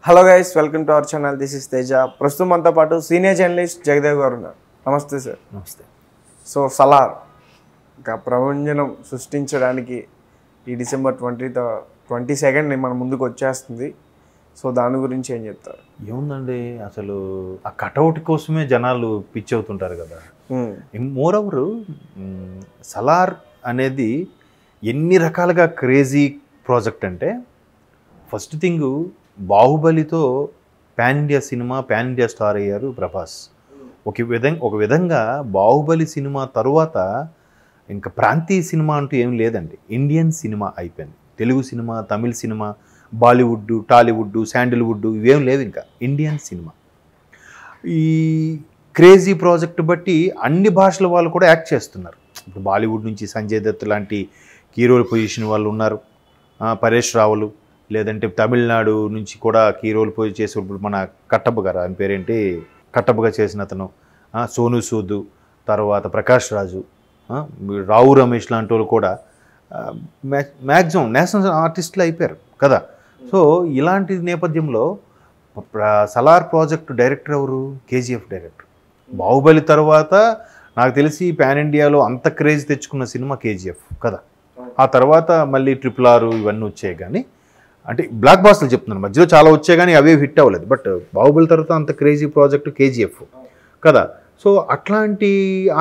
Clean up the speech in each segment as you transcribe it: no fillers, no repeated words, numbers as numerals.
Hello guys, welcome to our channel. This is Teja. ప్రస్తుతం మనతో పాటు సీనియర్ జర్నలిస్ట్ జగదేవ్ గారు ఉన్నారు. నమస్తే సార్. నమస్తే. సో సలార్ ఇంకా ప్రభంజనం సృష్టించడానికి ఈ డిసెంబర్ 22 మన ముందుకు వచ్చేస్తుంది. సో దాని గురించి ఏం చెప్తారు? ఏముందండి, అసలు ఆ కటౌట్ కోసమే జనాలు పిచ్చి అవుతుంటారు కదా. మోర్ ఓవర్ సలార్ అనేది ఎన్ని రకాలుగా క్రేజీ ప్రాజెక్ట్ అంటే, ఫస్ట్ థింగ్ బాహుబలితో పాన్ ఇండియా సినిమా, పాన్ ఇండియా స్టార్ అయ్యారు ప్రభాస్. ఒక విధంగా బాహుబలి సినిమా తరువాత ఇంకా ప్రాంతీయ సినిమా అంటూ ఏం లేదండి. ఇండియన్ సినిమా అయిపోయింది. తెలుగు సినిమా, తమిళ సినిమా, బాలీవుడ్, టాలీవుడ్, శాండిల్వుడ్ ఇవేం లేవు, ఇంకా ఇండియన్ సినిమా. ఈ క్రేజీ ప్రాజెక్ట్ బట్టి అన్ని భాషల వాళ్ళు కూడా యాక్ట్ చేస్తున్నారు. ఇప్పుడు బాలీవుడ్ నుంచి సంజయ్ దత్ లాంటి హీరోల పొజిషన్ వాళ్ళు ఉన్నారు, పరేష్ రావులు. లేదంటే తమిళనాడు నుంచి కూడా హీరోలు చేసే మన కట్టప్ప గారు, ఆయన పేరేంటి, కట్టప్పగా చేసిన అతను, సోను సూద్, తర్వాత ప్రకాష్ రాజు, రావు రమేష్ లాంటి వాళ్ళు కూడా మ్యాక్సిమం నేషనల్ ఆర్టిస్టులు అయిపోయారు కదా. సో ఇలాంటి నేపథ్యంలో సలార్ ప్రాజెక్ట్ డైరెక్టర్ ఎవరు? KGF director. బాహుబలి తర్వాత నాకు తెలిసి పాన్ ఇండియాలో అంత క్రేజ్ తెచ్చుకున్న సినిమా కేజీఎఫ్ కదా. ఆ తర్వాత మళ్ళీ RRR ఇవన్నీ వచ్చాయి, కానీ అంటే బ్లాక్ బాస్టర్లు చెప్తున్నాను, మధ్యలో చాలా వచ్చాయి కానీ అవే హిట్ అవ్వలేదు. బట్ బాహుబలి తర్వాత అంత క్రేజీ ప్రాజెక్టు కేజీఎఫ్ కదా. సో అట్లాంటి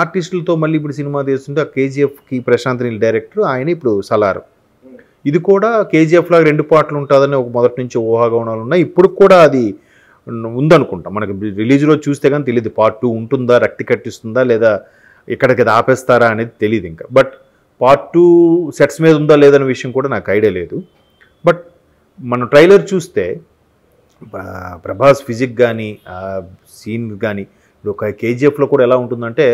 ఆర్టిస్టులతో మళ్ళీ ఇప్పుడు సినిమా తీస్తుంటే ఆ కేజీఎఫ్కి ప్రశాంత్ నీల్ డైరెక్టర్, ఆయన ఇప్పుడు సలార్. ఇది కూడా కేజీఎఫ్ లాగా 2 పార్ట్లు ఉంటుందని ఒక మొదటి నుంచి ఊహాగానాలు ఉన్నాయి. ఇప్పుడు కూడా అది ఉందనుకుంటా. మనకి రిలీజ్లో చూస్తే కానీ తెలియదు పార్ట్ 2 ఉంటుందా, రక్తి కట్టిస్తుందా, లేదా ఇక్కడికి ఆపేస్తారా అనేది తెలియదు ఇంకా. బట్ పార్ట్ 2 సెట్స్ మీద ఉందా లేదనే విషయం కూడా నాకు ఐడియా లేదు. బట్ మనం ట్రైలర్ చూస్తే ప్రభాస్ ఫిజిక్ కానీ సీన్ కానీ ఇప్పుడు ఒక కేజీఎఫ్లో కూడా ఎలా ఉంటుందంటే,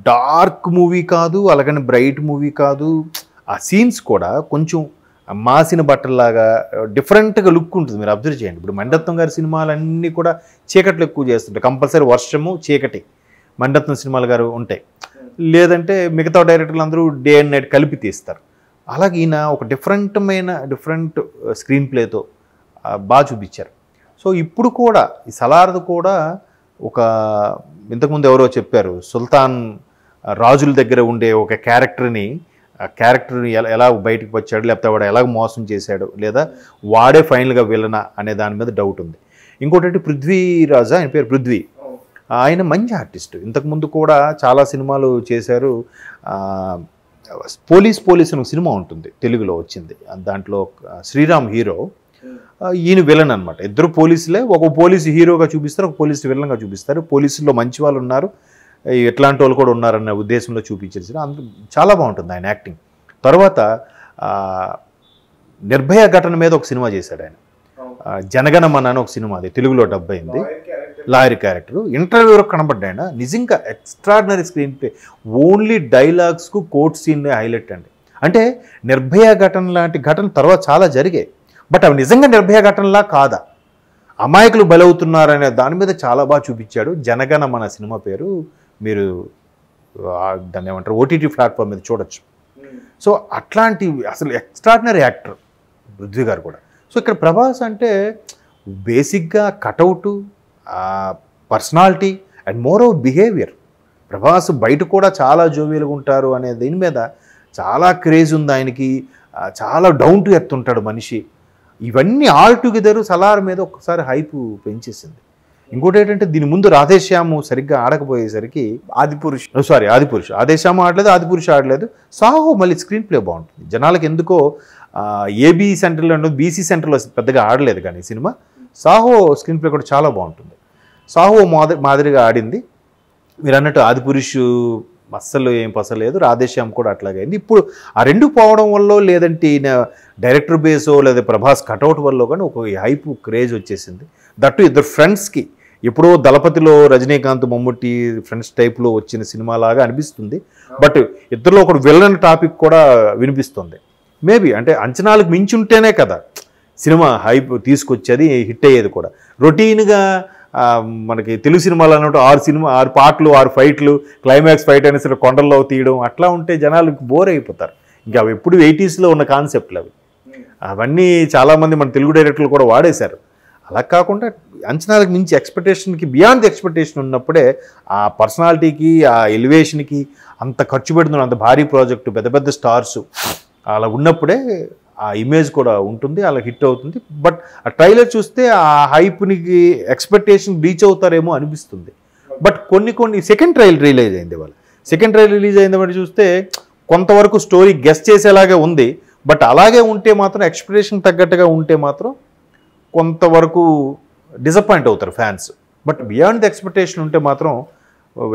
డార్క్ మూవీ కాదు, అలాగని బ్రైట్ మూవీ కాదు. ఆ సీన్స్ కూడా కొంచెం మాసిన బట్టల్లాగా డిఫరెంట్గా లుక్ ఉంటుంది. మీరు అబ్జర్వ్ చేయండి. ఇప్పుడు మణిరత్నం గారి సినిమాలన్నీ కూడా చీకట్లు ఎక్కువ చేస్తుంటాయి. కంపల్సరీ వర్షము, చీకటి మణిరత్నం సినిమాలు గారు ఉంటాయి. లేదంటే మిగతా డైరెక్టర్లు అందరూ డే అండ్ నైట్ కలిపి తీస్తారు. అలాగే ఈయన ఒక డిఫరెంట్ స్క్రీన్ ప్లేతో బాగా చూపించారు. సో ఇప్పుడు కూడా ఈ సలార్ది కూడా ఒక ఇంతకుముందు ఎవరో చెప్పారు, సుల్తాన్ రాజుల దగ్గర ఉండే ఒక క్యారెక్టర్ని ఎలా బయటకు వచ్చాడు, లేకపోతే వాడు ఎలా మోసం చేశాడు, లేదా వాడే ఫైనల్గా విలనా అనే దాని మీద డౌట్ ఉంది. ఇంకోటి పృథ్వీరాజా, ఆయన పేరు పృథ్వీ. ఆయన మంచి ఆర్టిస్ట్. ఇంతకుముందు కూడా చాలా సినిమాలు చేశారు. పోలీస్ అని ఒక సినిమా ఉంటుంది, తెలుగులో వచ్చింది. దాంట్లో శ్రీరామ్ హీరో, ఈయన విలన్ అనమాట. ఇద్దరు పోలీసులే, ఒక పోలీసు హీరోగా చూపిస్తారు, ఒక పోలీసు విలన్గా చూపిస్తారు. పోలీసుల్లో మంచి వాళ్ళు ఉన్నారు, ఎట్లాంటి వాళ్ళు కూడా ఉన్నారన్న ఉద్దేశంలో చూపించేసి చాలా బాగుంటుంది ఆయన యాక్టింగ్. తర్వాత నిర్భయ ఘటన మీద ఒక సినిమా చేశాడు ఆయన, జనగణమన అని ఒక సినిమా, అది తెలుగులో డబ్ అయింది. లాయర్ క్యారెక్టర్ ఇంటర్వ్యూలో కనబడ్డాయన. నిజంగా ఎక్స్ట్రాడినరీ స్క్రీన్ ప్లే, ఓన్లీ డైలాగ్స్కు కోర్ట్ సీన్ హైలైట్ అండి. అంటే నిర్భయ ఘటన లాంటి ఘటన తర్వాత చాలా జరిగాయి, బట్ అవి నిజంగా నిర్భయ ఘటనలా కాదా, అమాయకులు బలవుతున్నారనే దాని మీద చాలా బాగా చూపించాడు. జనగణమన సినిమా పేరు, మీరు దాన్ని ఏమంటారు, OTT ప్లాట్ఫామ్ మీద చూడొచ్చు. సో అట్లాంటి అసలు ఎక్స్ట్రాడినరీ యాక్టర్ పృథ్వీ గారు కూడా. సో ఇక్కడ ప్రభాస్ అంటే బేసిక్గా cutout, personality and moreover behaviour. Prabhas బయట కూడా చాలా జోవియల్గా ఉంటారు అనే దీని మీద చాలా క్రేజ్ ఉంది ఆయనకి. చాలా డౌన్ టు ఎర్త్ ఉంటాడు మనిషి. ఇవన్నీ ఆల్ టుగెదర్ సలార్ మీద ఒక్కసారి హైప్ పెంచేసింది. ఇంకోటి ఏంటంటే, దీని ముందు రాధేశ్యాము సరిగ్గా ఆడకపోయేసరికి ఆదిపురుష్ ఆదేశ్యాము ఆడలేదు, ఆదిపురుష్ ఆడలేదు. సాహో మళ్ళీ స్క్రీన్ ప్లే బాగుంటుంది. జనాలకు ఎందుకో AB సెంటర్లో, BC సెంటర్లో పెద్దగా ఆడలేదు, కానీ సినిమా సాహో స్క్రీన్ ప్లే కూడా చాలా బాగుంటుంది. సాహో మాదిరిగా ఆడింది. మీరు అన్నట్టు ఆదిపురుష్ అస్సలు ఏం పసలేదు, రాధేశ్యామ్ కూడా అట్లాగే అయింది. ఇప్పుడు ఆ 2 పోవడం వల్ల, లేదంటే డైరెక్టర్ బేసో లేదా ప్రభాస్ కటౌట్ వల్ల కానీ ఒక హైప్ క్రేజ్ వచ్చేసింది. దట్టు ఇద్దరు ఫ్రెండ్స్కి. ఎప్పుడో దళపతిలో రజనీకాంత్ మమ్ముట్టి ఫ్రెండ్స్ టైప్లో వచ్చిన సినిమా లాగా అనిపిస్తుంది. బట్ ఇద్దరిలో ఒకటి విలన్ టాపిక్ కూడా వినిపిస్తుంది. మేబీ అంటే అంచనాలకు మించి ఉంటేనే కదా సినిమా హైప్ తీసుకొచ్చేది, హిట్ అయ్యేది కూడా. రొటీన్గా మనకి తెలుగు సినిమాలు అన్నట్టు 6 పాటలు, 6 ఫైట్లు, క్లైమాక్స్ ఫైట్ అయినా సరే కొండల్లో తీయడం, అట్లా ఉంటే జనాలకు బోర్ అయిపోతారు. ఇంకా అవి ఎప్పుడు 80s లో ఉన్న కాన్సెప్ట్లు అవి. అవన్నీ చాలామంది మన తెలుగు డైరెక్టర్లు కూడా వాడేశారు. అలా కాకుండా అంచనాలకు మించి ఎక్స్పెక్టేషన్కి బియాండ్ ది ఎక్స్పెక్టేషన్ ఉన్నప్పుడే ఆ పర్సనాలిటీకి ఆ ఎలివేషన్కి అంత ఖర్చు పెడుతున్న అంత భారీ ప్రాజెక్టు పెద్ద పెద్ద స్టార్స్ అలా ఉన్నప్పుడే ఆ ఇమేజ్ కూడా ఉంటుంది, అలా హిట్ అవుతుంది. బట్ ఆ ట్రైలర్ చూస్తే ఆ హైప్నికి ఎక్స్పెక్టేషన్ రీచ్ అవుతారేమో అనిపిస్తుంది. బట్ కొన్ని సెకండ్ ట్రైలర్ రిలీజ్ అయింది వాళ్ళు. సెకండ్ ట్రైలర్ రిలీజ్ అయింది బట్టి చూస్తే కొంతవరకు స్టోరీ గెస్ చేసేలాగే ఉంది. బట్ అలాగే ఉంటే మాత్రం ఎక్స్పెక్టేషన్ తగ్గట్టుగా ఉంటే మాత్రం కొంతవరకు డిసప్పాయింట్ అవుతారు fans. But beyond the expectation ఉంటే మాత్రం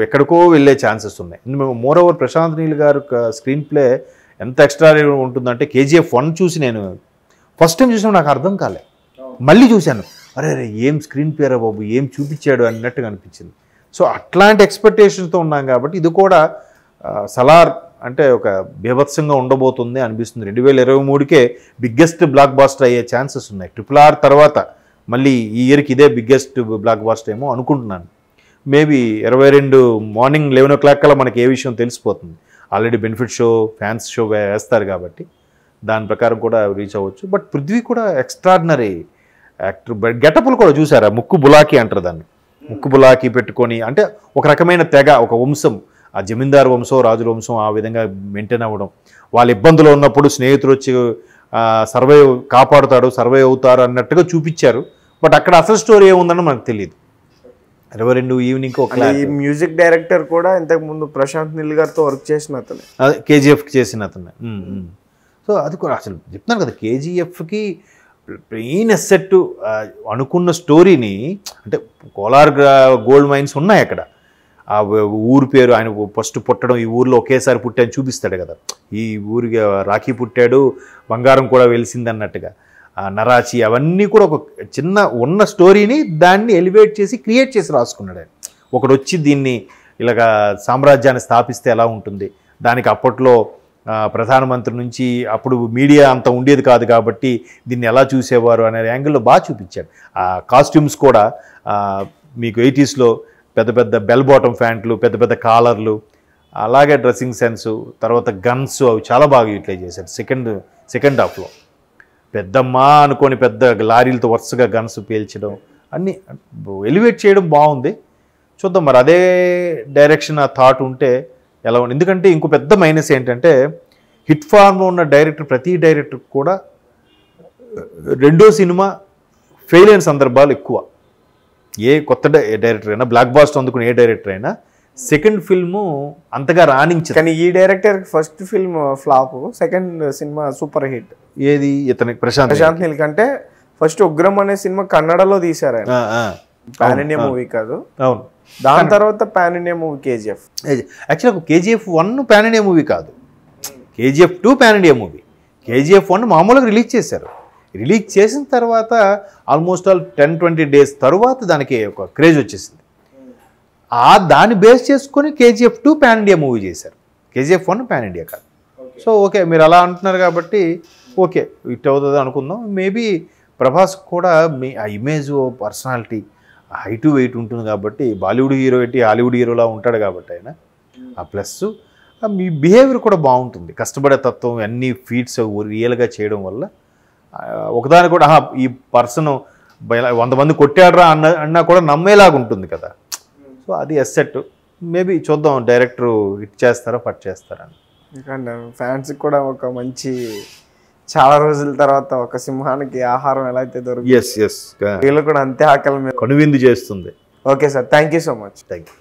ఎక్కడికో వెళ్ళే ఛాన్సెస్ ఉన్నాయి. మోర్ ఓవర్ ప్రశాంత్ నీల్ గారు స్క్రీన్ ప్లే ఎంత ఎక్స్ట్రా ఉంటుందంటే KGF 1 చూసి నేను ఫస్ట్ టైం చూసినా నాకు అర్థం కాలే, మళ్ళీ చూశాను, అరే ఏం స్క్రీన్ ప్లేరా బాబు, ఏం చూపించాడు అన్నట్టుగా అనిపించింది. సో అట్లాంటి ఎక్స్పెక్టేషన్తో ఉన్నాం కాబట్టి ఇది కూడా సలార్ అంటే ఒక బీభత్సంగా ఉండబోతుంది అనిపిస్తుంది. 2023కే బిగ్గెస్ట్ బ్లాక్ బాస్టర్ అయ్యే ఛాన్సెస్ ఉన్నాయి. RRR తర్వాత మళ్ళీ ఈ ఇయర్కి ఇదే బిగ్గెస్ట్ బ్లాక్ బాస్టర్ ఏమో అనుకుంటున్నాను. మేబీ 22 మార్నింగ్ 11 o'clock కల్లా మనకి ఏ విషయం తెలిసిపోతుంది. Already benefit show fans show వేస్తారు కాబట్టి దాని ప్రకారం కూడా రీచ్ అవ్వచ్చు. బట్ పృథ్వీ కూడా ఎక్స్ట్రాడినరీ యాక్టర్. గెటప్లు కూడా చూసారా, ముక్కు బులాకి అంటారు దాన్ని, ముక్కు బులాకి పెట్టుకొని అంటే ఒక రకమైన తెగ, ఒక వంశం, ఆ జమీందారు వంశం రాజుల వంశం ఆ విధంగా మెయింటైన్ అవ్వడం, వాళ్ళ ఇబ్బందులు ఉన్నప్పుడు స్నేహితులు వచ్చి సర్వైవ్ కాపాడుతాడు, సర్వైవ్ అవుతారు అన్నట్టుగా చూపించారు. బట్ అక్కడ అసలు స్టోరీ ఏముందని మనకు తెలియదు. 22 ఈవినింగ్ ఒక మ్యూజిక్ డైరెక్టర్ కూడా ఇంతకు ముందు ప్రశాంత్ నీల్ గారితో వర్క్ చేసిన అతనే, అదే KGF చేసిన అతనే. సో అది కూడా అసలు చెప్తున్నాను కదా, KGFకి మెయిన్ అసెట్ అనుకున్న స్టోరీని అంటే కోలార్ గోల్డ్ మైన్స్ ఉన్నాయి అక్కడ, ఆ ఊరు పేరు ఆయన ఫస్ట్ పుట్టడం ఈ ఊర్లో ఒకేసారి పుట్టాను చూపిస్తాడు కదా, ఈ ఊరికి రాఖీ పుట్టాడు బంగారం కూడా వెలిసింది అన్నట్టుగా, నరాచి అవన్నీ కూడా ఒక చిన్న ఉన్న స్టోరీని దాన్ని ఎలివేట్ చేసి క్రియేట్ చేసి రాసుకున్నాడు ఆయన. ఒకడు వచ్చి దీన్ని ఇలాగా సామ్రాజ్యాన్ని స్థాపిస్తే ఎలా ఉంటుంది, దానికి అప్పట్లో ప్రధానమంత్రి నుంచి అప్పుడు మీడియా అంత ఉండేది కాదు కాబట్టి దీన్ని ఎలా చూసేవారు అనే యాంగిల్లో బాగా చూపించాడు. ఆ కాస్ట్యూమ్స్ కూడా మీకు 80sలో పెద్ద పెద్ద బెల్ బాటమ్ ప్యాంట్లు, పెద్ద పెద్ద కాలర్లు, అలాగే డ్రెస్సింగ్ సెన్సు, తర్వాత గన్స్ అవి చాలా బాగా యూటిలైజ్ చేశారు. సెకండ్ హాఫ్లో పెద్దమ్మా అనుకొని పెద్ద లారీలతో వరుసగా గన్స్ పేల్చడం అన్నీ ఎలివేట్ చేయడం బాగుంది. చూద్దాం మరి అదే డైరెక్షన్ ఆ థాట్ ఉంటే ఎలా ఉంది. ఎందుకంటే ఇంకో పెద్ద మైనస్ ఏంటంటే హిట్ ఫార్మ్లో ఉన్న ప్రతి డైరెక్టర్ కూడా రెండో సినిమా ఫెయిల్ అయిన సందర్భాలు ఎక్కువ. ఏ కొత్త డైరెక్టర్ అయినా, బ్లాక్ బాస్టర్ అందుకుని ఏ డైరెక్టర్ అయినా సెకండ్ ఫిల్ము అంతగా రాణించదు. కానీ ఈ director first film flop, second cinema super hit. ఏది ఇతనికి ప్రశాంత్ నీల్ కంటే ఫస్ట్ ఉగ్రం అనే సినిమా కన్నడలో తీశారు ఆయన, పాన్ ఇండియా మూవీ కాదు. అవును, దాని తర్వాత పాన్ ఇండియా మూవీ KGF. యాక్చువల్గా KGF 1 పాన్ ఇండియా మూవీ కాదు, KGF 2 pan India movie. KGF 1 మామూలుగా రిలీజ్ చేశారు. రిలీజ్ చేసిన తర్వాత ఆల్మోస్ట్ ఆల్ 10-20 days తర్వాత దానికి ఒక క్రేజ్ వచ్చేసింది. దాన్ని బేస్ చేసుకొని KGF 2 పాన్ ఇండియా మూవీ చేశారు. KGF 1 పాన్ ఇండియా కాదు. సో ఓకే, మీరు అలా అంటున్నారు కాబట్టి ఓకే హిట్ అవుతుంది అనుకుందాం. మేబీ ప్రభాస్ కూడా ఆ ఇమేజ్, పర్సనాలిటీ, హైట్ వెయిట్ ఉంటుంది కాబట్టి బాలీవుడ్ హీరో ఏంటి హాలీవుడ్ హీరోలా ఉంటాడు కాబట్టి ఆయన ఆ ప్లస్ మీ బిహేవియర్ కూడా బాగుంటుంది. కష్టపడే తత్వం, అన్ని ఫీట్స్ రియల్గా చేయడం వల్ల ఒకదాని కూడా ఈ పర్సన్ 100 మంది కొట్టాడరా అన్నా కూడా నమ్మేలాగా ఉంటుంది కదా. సో అది అసెట్. మేబీ చూద్దాం డైరెక్టర్ హిట్ చేస్తారా పట్ చేస్తారా అని. ఫ్యాన్స్కి కూడా ఒక మంచి, చాలా రోజుల తర్వాత ఒక సింహానికి ఆహారం ఎలా అయితే దొరుకుతుంది, వీళ్ళు కూడా అంతే ఆకలి మీద కనువిందు చేస్తుంది. Okay sir, thank you so much. Thank you.